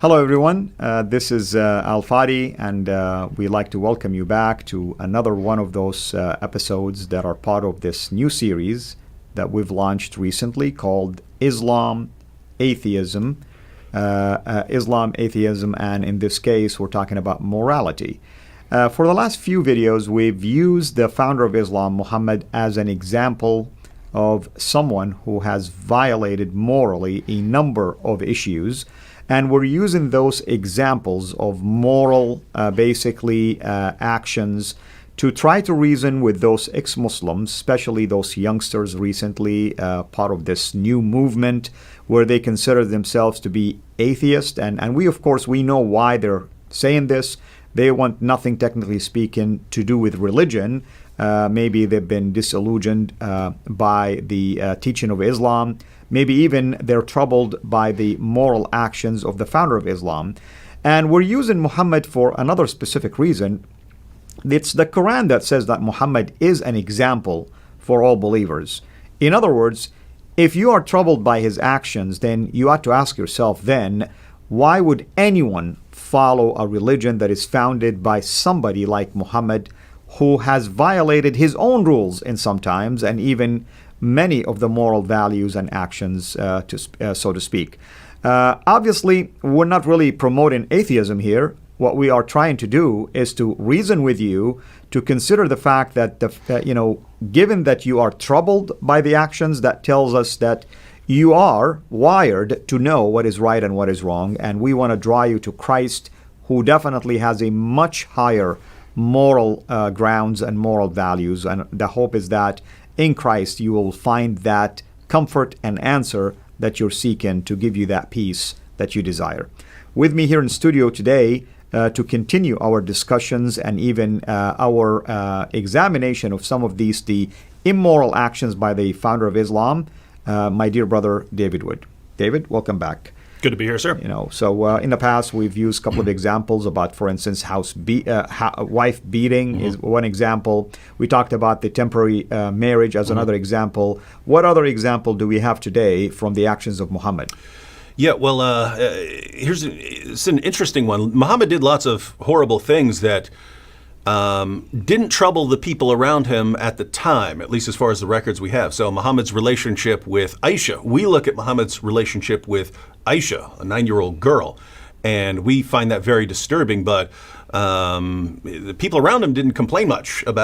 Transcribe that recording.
Hello everyone, this is Al-Fadi, and we'd like to welcome you back to another one of those episodes that are part of this new series that we've launched recently called Islam, Atheism, and in this case we're talking about morality. For the last few videos we've used the founder of Islam, Muhammad, as an example of someone who has violated morally a number of issues. And we're using those examples of moral, actions to try to reason with those ex-Muslims, especially those youngsters recently, part of this new movement where they consider themselves to be atheist. And we, of course, we know why they're saying this. They want nothing, technically speaking, to do with religion. Maybe they've been disillusioned by the teaching of Islam. Maybe even they're troubled by the moral actions of the founder of Islam. And we're using Muhammad for another specific reason. It's the Quran that says that Muhammad is an example for all believers. In other words, if you are troubled by his actions, then you ought to ask yourself then, why would anyone follow a religion that is founded by somebody like Muhammad, who has violated his own rules in sometimes, and even many of the moral values and actions, so to speak. Obviously, we're not really promoting atheism here. What we are trying to do is to reason with you to consider the fact that, given that you are troubled by the actions, that tells us that you are wired to know what is right and what is wrong. And we want to draw you to Christ, who definitely has a much higher moral grounds and moral values. And the hope is that in Christ, you will find that comfort and answer that you're seeking to give you that peace that you desire. With me here in studio today to continue our discussions and even our examination of some of the immoral actions by the founder of Islam, my dear brother David Wood. David, welcome back. Good to be here, sir. So in the past we've used a couple of examples about, for instance, wife beating is one example. We talked about the temporary marriage as another example. What other example do we have today from the actions of Muhammad? Yeah, well, it's an interesting one. Muhammad did lots of horrible things that didn't trouble the people around him at the time, at least as far as the records we have. So Muhammad's relationship with Aisha, we look at Muhammad's relationship with Aisha, a 9-year-old girl, and we find that very disturbing, but the people around him didn't complain much about